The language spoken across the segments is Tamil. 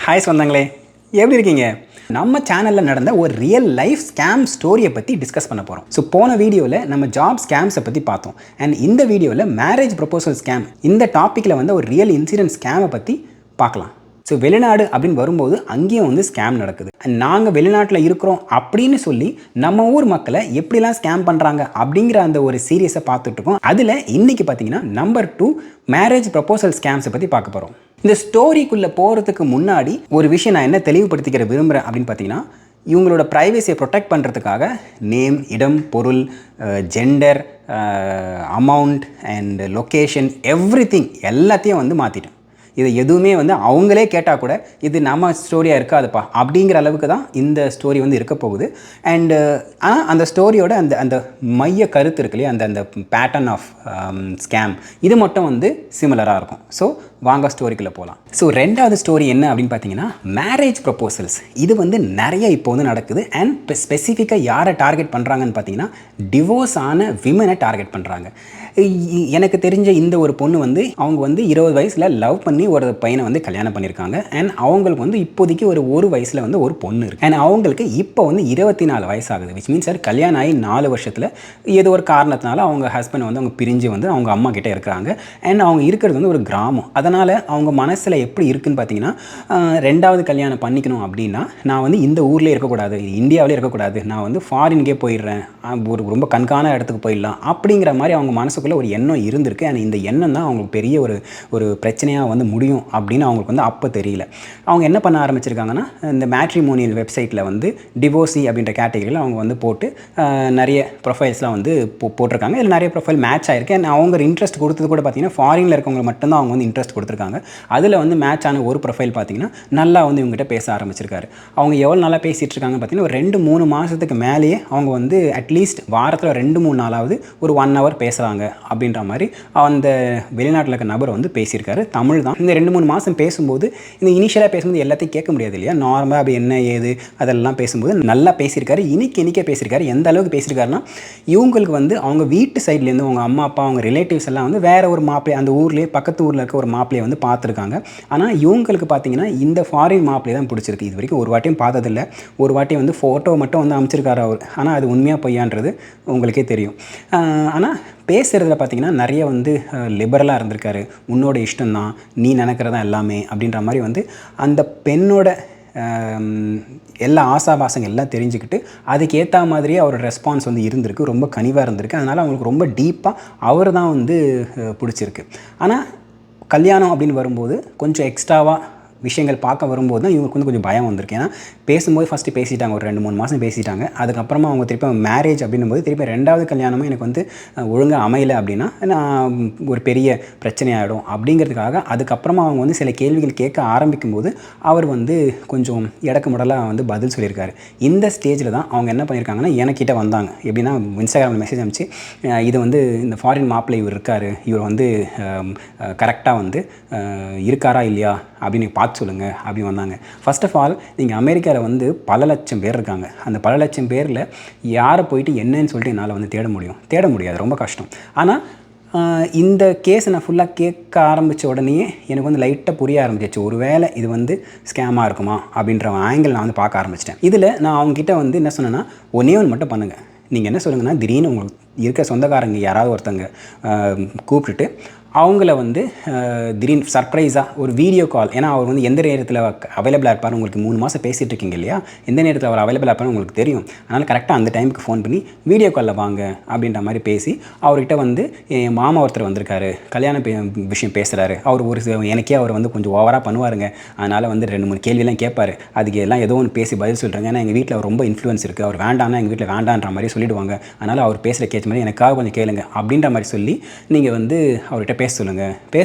ஹாய் சொந்தங்களே, எப்படி இருக்கீங்க? நம்ம சேனலில் நடந்த ஒரு ரியல் லைஃப் ஸ்கேம் ஸ்டோரியை பற்றி டிஸ்கஸ் பண்ண போகிறோம். ஸோ போன வீடியோவில் நம்ம ஜாப் ஸ்கேம்ஸை பற்றி பார்த்தோம். அண்ட் இந்த வீடியோவில் மேரேஜ் ப்ரொபோசல் ஸ்கேம், இந்த டாப்பிக்கில் வந்து ஒரு ரியல் இன்சிடென்ட் ஸ்கேமை பற்றி பார்க்கலாம். ஸோ வெளிநாடு அப்படின்னு வரும்போது அங்கேயும் வந்து ஸ்கேம் நடக்குது. அண்ட் நாங்கள் வெளிநாட்டில் இருக்கிறோம் அப்படின்னு சொல்லி நம்ம ஊர் மக்களை எப்படிலாம் ஸ்கேம் பண்ணுறாங்க அப்படிங்கிற அந்த ஒரு சீரியஸை பார்த்துட்ருக்கோம். அதில் இன்றைக்கி பார்த்தீங்கன்னா நம்பர் 2 மேரேஜ் ப்ரொபோசல் ஸ்கேம்ஸை பற்றி பார்க்க போகிறோம். இந்த ஸ்டோரிக்குள்ளே போகிறதுக்கு முன்னாடி ஒரு விஷயம் நான் என்ன தெளிவுபடுத்திக்கிற விரும்புகிறேன் அப்படின்னு பார்த்தீங்கன்னா, இவங்களோட ப்ரைவசியை ப்ரொடெக்ட் பண்ணுறதுக்காக நேம், இடம், பொருள், gender, amount and location, everything எல்லாத்தையும் வந்து மாற்றிட்டேன். இது எதுவுமே வந்து அவங்களே கேட்டால் கூட இது நம்ம ஸ்டோரியாக இருக்காதுப்பா அப்படிங்கிற அளவுக்கு தான் இந்த ஸ்டோரி வந்து இருக்க போகுது. அண்டு ஆனால் அந்த ஸ்டோரியோட அந்த அந்த மைய கருத்து இருக்கு இல்லையா, அந்த அந்த பேட்டர்ன் ஆஃப் ஸ்கேம், இது மட்டும் வந்து சிமிலராக இருக்கும். ஸோ வாங்க ஸ்டோரிக்குள்ளே போகலாம். ஸோ ரெண்டாவது ஸ்டோரி என்ன அப்படின்னு பார்த்தீங்கன்னா, மேரேஜ் ப்ரொபோசல்ஸ். இது வந்து நிறைய இப்போ வந்து நடக்குது. அண்ட் ஸ்பெசிஃபிக்காக யாரை டார்கெட் பண்ணுறாங்கன்னு பார்த்தீங்கன்னா, டிவோர்ஸ் ஆன விமனை டார்கெட் பண்ணுறாங்க. எனக்கு தெரிஞ்ச இந்த ஒரு பொண்ணு வந்து அவங்க வந்து 20 வயசில் லவ் பண்ணி ஒரு பையனை வந்து கல்யாணம் பண்ணியிருக்காங்க. அண்ட் அவங்களுக்கு வந்து இப்போதைக்கு ஒரு வயசில் வந்து ஒரு பொண்ணு இருக்குது. அண்ட் அவங்களுக்கு இப்போ வந்து 24 வயசாகுது. விச் மீன்ஸ் சார் கல்யாணம் ஆகி 4 வருஷத்தில் ஏதோ ஒரு காரணத்தினால அவங்க ஹஸ்பண்ட் வந்து அவங்க பிரிஞ்சு வந்து அவங்க அம்மா கிட்டே இருக்கிறாங்க. அண்ட் அவங்க இருக்கிறது வந்து ஒரு கிராமம். அதனால் அவங்க மனசில் எப்படி இருக்குதுன்னு பார்த்தீங்கன்னா, 2வது கல்யாணம் பண்ணிக்கணும் அப்படின்னா நான் வந்து இந்த ஊர்லேயே இருக்கக்கூடாது, இந்தியாவிலே இருக்கக்கூடாது, நான் வந்து ஃபாரின்கே போயிடுறேன், ஒரு ரொம்ப கண்காண இடத்துக்கு போயிடலாம் அப்படிங்கிற மாதிரி அவங்க மனசுக்குள்ளே ஒரு எண்ணம் இருந்திருக்கு. அண்ட் இந்த எண்ணம் தான் அவங்களுக்கு பெரிய ஒரு பிரச்சனையாக வந்து முடியும் அப்படின்னு அவங்களுக்கு வந்து அப்போ தெரியல. அவங்க என்ன பண்ண ஆரம்பிச்சிருக்காங்கன்னா, இந்த மேட்ரிமோனியல் வெப்சைட்டில் வந்து டிவோர்ஸி அப்படின்ற கேட்டகரியில் அவங்க வந்து போட்டு நிறைய ப்ரொஃபைல்ஸ்லாம் வந்து போட்டிருக்காங்க. இதில் நிறைய ப்ரொஃபைல் மேட்ச் ஆகிருக்கு. அண்ட் அவங்க இன்ட்ரெஸ்ட் கொடுத்தது கூட பார்த்தீங்கன்னா ஃபாரினில் இருக்கவங்க மட்டும்தான் அவங்க வந்து இன்ட்ரெஸ்ட் கொடுத்துருக்காங்க. அதில் வந்து மேட்ச் ஆன ஒரு ப்ரொஃபைல் பார்த்தீங்கன்னா நல்லா வந்து இவங்ககிட்ட பேச ஆரம்பிச்சிருக்காரு. அவங்க எவ்வளோ நல்லா பேசிகிட்டு இருக்காங்க பார்த்தீங்கன்னா, ஒரு 2-3 மாதத்துக்கு மேலேயே அவங்க வந்து அட்லீஸ்ட் வாரத்தில் 2-3 நாளாவது ஒரு 1 hour பேசுகிறாங்க அப்படின்ற மாதிரி அந்த வெளிநாட்டில் இருக்க நபர் வந்து பேசியிருக்காரு. தமிழ் தான். இந்த 2-3 மாதம் பேசும்போது, இந்த இனிஷியலாக பேசும்போது எல்லாத்தையும் கேட்க முடியாது இல்லையா, நார்மலாக அப்படி என்ன ஏது அதெல்லாம் பேசும்போது நல்லா பேசியிருக்காரு. இனிக்க பேசியிருக்காரு. எந்த அளவுக்கு பேசியிருக்காருன்னா, இவங்களுக்கு வந்து அவங்க வீட்டு சைட்லேருந்து அவங்க அம்மா அப்பா அவங்க ரிலேட்டிவ்ஸ் எல்லாம் வந்து வேறு ஒரு மாப்பிள்ளை, அந்த ஊர்லேயே பக்கத்து ஊரில் இருக்க ஒரு மாப்பிள்ளையை வந்து பார்த்துருக்காங்க. ஆனால் இவங்களுக்கு பார்த்தீங்கன்னா இந்த ஃபாரின் மாப்பிள்ளை தான் பிடிச்சிருக்கு. இது வரைக்கும் ஒரு வாட்டியும் பார்த்ததில்லை. ஒரு வாட்டி வந்து ஃபோட்டோ மட்டும் வந்து அமைச்சிருக்காரு அவர். ஆனால் அது உண்மையாக பொய்யான்றது உங்களுக்கே தெரியும். ஆனால் பேசுகிறதுல பார்த்தீங்கன்னா நிறைய வந்து லிபரலாக இருந்திருக்காரு. உன்னோட இஷ்டம்தான், நீ நினைக்கிறதா எல்லாமே அப்படின்ற மாதிரி வந்து அந்த பெண்ணோட எல்லா ஆசாபாசங்கள் எல்லாம் தெரிஞ்சுக்கிட்டு அதுக்கேற்ற மாதிரியே அவரோட ரெஸ்பான்ஸ் வந்து இருந்திருக்கு. ரொம்ப கனிவாக இருந்திருக்கு. அதனால் அவங்களுக்கு ரொம்ப டீப்பாக அவர் தான் வந்து பிடிச்சிருக்கு. ஆனால் கல்யாணம் அப்படின்னு வரும்போது கொஞ்சம் எக்ஸ்ட்ராவாக விஷயங்கள் பார்க்க வரும்போது தான் இவங்களுக்கு வந்து கொஞ்சம் பயம் வந்திருக்கு. ஏன்னா பேசும்போது ஃபஸ்ட்டு பேசிட்டாங்க, ஒரு 2-3 மாதம் பேசிட்டாங்க. அதுக்கப்புறமா அவங்க திருப்பி மேரேஜ் அப்படின்னும்போது திருப்பி 2வது கல்யாணமும் எனக்கு வந்து ஒழுங்காக அமையலை அப்படின்னா நான் ஒரு பெரிய பிரச்சனையாகிடும் அப்படிங்கிறதுக்காக அதுக்கப்புறமா அவங்க வந்து சில கேள்விகள் கேட்க ஆரம்பிக்கும்போது அவர் வந்து கொஞ்சம் இடக்கு முடலாக வந்து பதில் சொல்லியிருக்காரு. இந்த ஸ்டேஜில் தான் அவங்க என்ன பண்ணியிருக்காங்கன்னா எனக்கிட்ட வந்தாங்க. எப்படின்னா இன்ஸ்டாகிராமில் மெசேஜ் அனுப்பிச்சு, இது வந்து இந்த ஃபாரின் மாப்பிள்ளை இவர் இருக்கார், இவர் வந்து கரெக்டாக வந்து இருக்காரா இல்லையா அப்படின்னு பார்த்து சொல்லுங்கள் அப்படின்னு வந்தாங்க. ஃபர்ஸ்ட் ஆஃப் ஆல் நீங்கள் அமெரிக்காவில் வந்து பல லட்சம் பேர் இருக்காங்க. அந்த பல லட்சம் பேரில் யாரை போயிட்டு என்னன்னு சொல்லிட்டு என்னால் வந்து தேட முடியாது, ரொம்ப கஷ்டம். ஆனால் இந்த கேஸை நான் ஃபுல்லாக கேட்க ஆரம்பித்த உடனே எனக்கு வந்து லைட்டாக புரிய ஆரம்பிச்சிச்சு. ஒரு வேளை இது வந்து ஸ்கேமாக இருக்குமா அப்படின்ற ஆங்கிள் நான் வந்து பார்க்க ஆரம்பிச்சிட்டேன். இதில் நான் அவங்ககிட்ட வந்து என்ன சொன்னேன்னா, ஒன்றே ஒன்று மட்டும் பண்ணுங்கள். நீங்கள் என்ன சொல்லுங்கன்னா, திடீர்னு உங்களுக்கு இருக்க சொந்தக்காரங்க யாராவது ஒருத்தங்க கூப்பிட்டுட்டு அவங்கள வந்து திடீர்னு சர்ப்ரைஸாக ஒரு வீடியோ கால், ஏன்னா அவர் வந்து எந்த நேரத்தில் அவைலபிளாக இருப்பார், உங்களுக்கு 3 மாதம் பேசிகிட்டு இருக்கீங்க இல்லையா, எந்த நேரத்தில் அவர் அவைலபிளாக இருப்பார் உங்களுக்கு தெரியும். அதனால் கரெக்டாக அந்த டைமுக்கு ஃபோன் பண்ணி வீடியோ காலில் வாங்க அப்படின்ற மாதிரி பேசி அவர்கிட்ட வந்து என் மாமா ஒருத்தர் வந்திருக்காரு, கல்யாண விஷயம் பேசுகிறாரு, அவர் எனக்கே அவர் வந்து கொஞ்சம் ஓவராக பண்ணுவாருங்க, அதனால் வந்து 2-3 கேள்வியெல்லாம் கேட்பார், அதுக்கு எல்லாம் ஏதோ ஒன்று பேசி பதில் சொல்கிறாங்க. ஏன்னா எங்கள் வீட்டில் ரொம்ப இன்ஃப்ளூயன்ஸ் இருக்குது, அவர் வேண்டாம்னா எங்கள் வீட்டில் வேண்டான்ற மாதிரி சொல்லிவிடுவாங்க, அதனால் அவர் பேசுகிற கேட்ச மாதிரி எனக்காக கொஞ்சம் கேளுங்க அப்படின்ற மாதிரி சொல்லி நீங்கள் வந்து அவர்கிட்ட பேச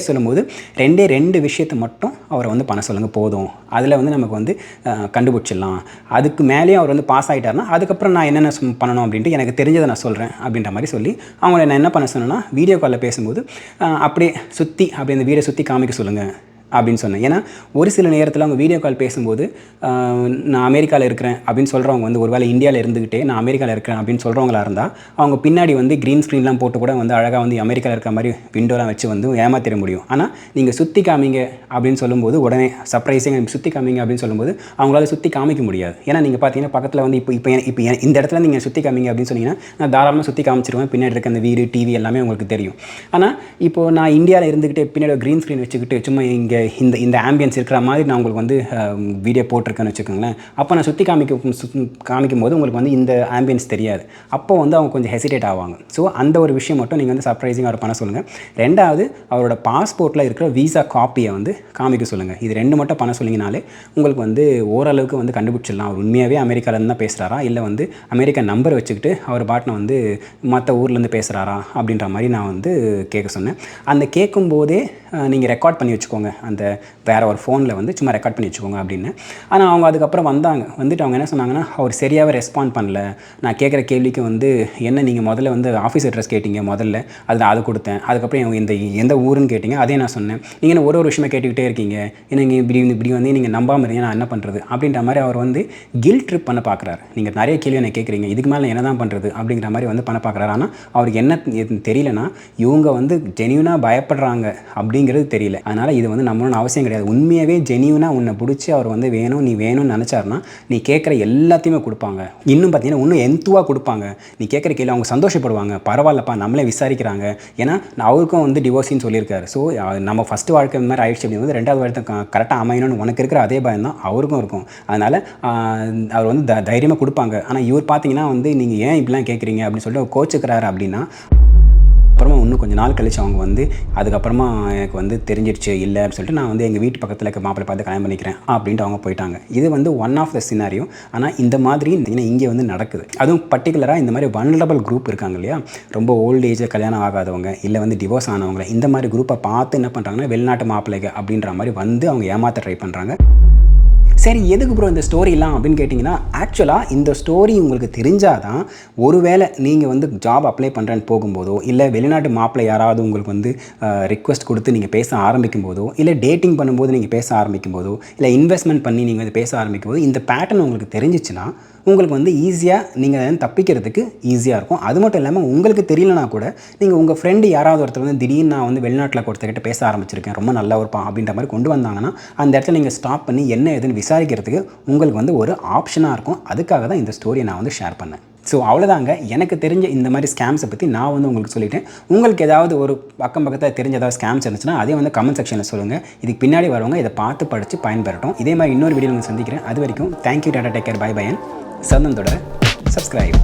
சொல்லும்போது 2 விஷயத்தை மட்டும் அவரை வந்து பண்ண சொல்லுங்கள் போதும், அதில் வந்து நமக்கு வந்து கண்டுபிடிச்சிடலாம். அதுக்கு மேலேயும் அவர் வந்து பாஸ் ஆகிட்டார்னா அதுக்கப்புறம் நான் என்னென்ன பண்ணணும் அப்படின்ட்டு எனக்கு தெரிஞ்சதை நான் சொல்கிறேன் அப்படின்ற மாதிரி சொல்லி அவங்கள நான் என்ன பண்ண சொன்னேன்னா, வீடியோ காலில் பேசும்போது அப்படியே சுற்றி அப்படி அந்த வீடை சுற்றி காமிக்க சொல்லுங்கள். அப்படின்னு சொன்னேன். ஏன்னா ஒரு சில நேரத்தில் அவங்க வீடியோ கால் பேசும்போது நான் அமெரிக்காவில் இருக்கிறேன் அப்படின்னு சொல்கிறவங்க வந்து ஒருவேளை இந்தியாவில் இருந்துக்கிட்டே நான் அமெரிக்காவில் இருக்கிறேன் அப்படின்னு சொல்கிறவங்களா இருந்தால் அவங்க பின்னாடி வந்து க்ரீன் ஸ்க்ரீன்லாம் போட்டு கூட வந்து அழகாக வந்து அமெரிக்காவில் இருக்கிற மாதிரி விண்டோலாம் வச்சு வந்து ஏமாத்திட முடியும். ஆனால் நீங்கள் சுற்றி காமிங்க அப்படின்னு சொல்லும்போது உடனே சர்ப்ரைஸிங் சுற்றி காமிங்க அப்படின்னு சொல்லும்போது அவங்களால சுற்றி காமிக்க முடியாது. ஏன்னா நீங்கள் பார்த்தீங்கன்னா பக்கத்தில் வந்து இப்போ இந்த இடத்துல நீங்கள் சுற்றி காமிங்க அப்படின்னு சொன்னீங்கன்னா நான் தாராளமாக சுற்றி காமிச்சிருவேன். பின்னாடி இருக்க அந்த வீடு டிவி எல்லாமே உங்களுக்கு தெரியும். ஆனால் இப்போது நான் இந்தியாவில் இருந்துக்கிட்டே பின்னாடி க்ரீன் ஸ்க்ரீன் வச்சுக்கிட்டு சும்மா இங்கே இந்த ஆம்பியன்ஸ் இருக்கிற மாதிரி நான் உங்களுக்கு வந்து வீடியோ போட்டிருக்கேன்னு வச்சுக்கோங்களேன். அப்போ நான் சுற்றி காமிக்கும் போது உங்களுக்கு வந்து இந்த ஆம்பியன்ஸ் தெரியாது. அப்போ வந்து அவங்க கொஞ்சம் ஹெசிடேட் ஆவாங்க. ஸோ அந்த ஒரு விஷயம் மட்டும் நீங்கள் வந்து சர்ப்ரைசிங்காக அவர் பண்ண சொல்லுங்கள். ரெண்டாவது அவரோட பாஸ்போர்ட்டில் இருக்கிற வீசா காப்பியை வந்து காமிக்க சொல்லுங்கள். இது 2 மட்டும் பண்ண சொல்லிங்கனாலே உங்களுக்கு வந்து ஓரளவுக்கு வந்து கண்டுபிடிச்சிடலாம் அவர் உண்மையாகவே அமெரிக்காவிலேருந்து தான் பேசுகிறாரா இல்லை வந்து அமெரிக்கா நம்பர் வச்சுக்கிட்டு அவர் பாட்டினை வந்து மற்ற ஊர்லேருந்து பேசுகிறாரா அப்படின்ற மாதிரி நான் வந்து கேட்க சொன்னேன். அந்த கேட்கும்போதே நீங்கள் ரெக்கார்ட் பண்ணி வச்சுக்கோங்க. அந்த வேறு ஒரு ஃபோனில் வந்து சும்மா ரெக்கார்ட் பண்ணி வச்சுக்கோங்க அப்படின்னு. ஆனால் அவங்க அதுக்கப்புறம் வந்துட்டு அவங்க என்ன சொன்னாங்கன்னா அவர் சரியாகவே ரெஸ்பாண்ட் பண்ணல. நான் கேட்குற கேள்விக்கு வந்து என்ன நீங்கள் முதல்ல வந்து ஆஃபீஸ் அட்ரஸ் கேட்டிங்க முதல்ல அதை கொடுத்தேன். அதுக்கப்புறம் இந்த எந்த ஊருன்னு கேட்டிங்க அதே நான் சொன்னேன். நீங்கள் ஒரு விஷயமா கேட்டுக்கிட்டே இருக்கீங்க. நீங்கள் இப்படி வந்து நீங்கள் நம்பாமல் இருந்தீங்க நான் என்ன பண்ணுறது அப்படின்ற மாதிரி அவர் வந்து கில்ட் ட்ரிப் பண்ண பார்க்குறாரு. நீங்கள் நிறைய கேள்வி என்ன கேட்குறீங்க இதுக்கு மேலே என்ன தான் பண்ணுறது அப்படிங்கிற மாதிரி வந்து பண்ண பார்க்குறாரு. ஆனால் அவருக்கு என்ன தெரியலனா இவங்க வந்து ஜெனியூனாக பயப்படுறாங்க அப்படிங்கிறது தெரியல. அதனால் இது வந்து நம்மளோட அவசியம் கிடையாது. உண்மையாகவே ஜெனியூனாக உன்னை பிடிச்சி அவர் வந்து நீ வேணும்னு நினச்சாருன்னா நீ கேட்குற எல்லாத்தையுமே கொடுப்பாங்க. இன்னும் பார்த்தீங்கன்னா இன்னும் எந்துவாக கொடுப்பாங்க. நீ கேட்குற கேள்வி அவங்க சந்தோஷப்படுவாங்க. பரவாயில்லப்பா நம்மளே விசாரிக்கிறாங்க. ஏன்னா அவருக்கும் வந்து டிவோர்ஸின்னு சொல்லியிருக்காரு. ஸோ நம்ம ஃபஸ்ட்டு வாழ்க்கை இந்த மாதிரி ஆயிடுச்சு அப்படிங்கும்போது 2வது வாழ்க்கை கரெக்டாக அமையணும்னு உனக்கு இருக்கிற அதே பயம் தான் அவருக்கும் இருக்கும். அதனால் அவர் வந்து தைரியமாக கொடுப்பாங்க. ஆனால் இவர் பார்த்தீங்கன்னா வந்து நீங்கள் ஏன் இப்படிலாம் கேட்குறீங்க அப்படின்னு சொல்லிட்டு கோச்சுக்கிறாரு அப்படின்னா அப்புறமா இன்னும் கொஞ்சம் நாள் கழிச்சு அவங்க வந்து அதுக்கப்புறமா எனக்கு வந்து தெரிஞ்சிடுச்சு இல்லை அப்படின்னு சொல்லிட்டு நான் வந்து எங்கள் வீட்டு பக்கத்தில் இருக்க மாப்பிள்ளை பார்த்து கல்யாணம் பண்ணிக்கிறேன் அப்படின்ட்டு அவங்க போயிட்டாங்க. இது வந்து ஒன் ஆஃப் த சினாரியோ. ஆனால் இந்த மாதிரி இங்கே வந்து நடக்குது. அதுவும் பர்டிகுலராக இந்த மாதிரி வல்னரபிள் குரூப் இருக்காங்க இல்லையா, ரொம்ப ஓல்டு ஏஜில் கல்யாணம் ஆகாதவங்க இல்லை வந்து டிவோர்ஸ் ஆனவங்க, இந்த மாதிரி குரூப்பை பார்த்து என்ன பண்ணுறாங்கன்னா வெளிநாட்டு மாப்பிள்ளைங்க அப்படின்ற மாதிரி வந்து அவங்க ஏமாற்ற ட்ரை பண்ணுறாங்க. சரி எதுக்கு ப்ரோ இந்த ஸ்டோரிலாம் அப்படின்னு கேட்டிங்கன்னா ஆக்சுவலாக இந்த ஸ்டோரி உங்களுக்கு தெரிஞ்சால் தான் ஒருவேளை நீங்கள் வந்து ஜாப் அப்ளை பண்ணுறேன்னு போகும்போதோ இல்லை வெளிநாட்டு மாப்பிள்ளை யாராவது உங்களுக்கு வந்து ரிக்வெஸ்ட் கொடுத்து நீங்கள் பேச ஆரம்பிக்கும் போதோ இல்லை டேட்டிங் பண்ணும்போது நீங்கள் பேச ஆரம்பிக்கும் போதோ இல்லை இன்வெஸ்ட்மெண்ட் பண்ணி நீங்கள் வந்து பேச ஆரம்பிக்கும் போது இந்த பேட்டர்ன் உங்களுக்கு தெரிஞ்சிச்சுன்னா உங்களுக்கு வந்து ஈஸியாக நீங்கள் தப்பிக்கிறதுக்கு ஈஸியாக இருக்கும். அது மட்டும் இல்லாமல் உங்களுக்கு தெரியலனா கூட நீங்கள் உங்கள் ஃப்ரெண்டு யாராவது ஒருத்தர் வந்து திடீர்னு நான் வந்து வெளிநாட்டில் ஒருத்தர்கிட்ட பேச ஆரம்பிச்சிருக்கேன் ரொம்ப நல்லா இருப்பான் அப்படின்ற மாதிரி கொண்டு வந்தாங்கன்னா அந்த இடத்துல நீங்கள் ஸ்டாப் பண்ணி என்ன ஏதுன்னு விசாரிக்கிறதுக்கு உங்களுக்கு வந்து ஒரு ஆப்ஷனாக இருக்கும். அதுக்காக தான் இந்த ஸ்டோரியை நான் வந்து ஷேர் பண்ணேன். ஸோ அவ்வளோதாங்க, எனக்கு தெரிஞ்ச இந்த மாதிரி ஸ்கேம்ஸை பற்றி நான் வந்து உங்களுக்கு சொல்லிட்டேன். உங்களுக்கு ஏதாவது ஒரு பக்கத்தில் தெரிஞ்ச ஏதாவது ஸ்கேம்ஸ் இருந்துச்சுன்னா அதே வந்து கமெண்ட் செக்ஷனில் சொல்லுங்கள். இதுக்கு பின்னாடி வரவங்க இதை பார்த்து படித்து பயன்பெறட்டும். இதே மாதிரி இன்னொரு வீடியோ சந்திக்கிறேன். அது வரைக்கும் thank you, tata, take care, bye bye. சந்தந்தோட சப்ஸ்கிரைப்.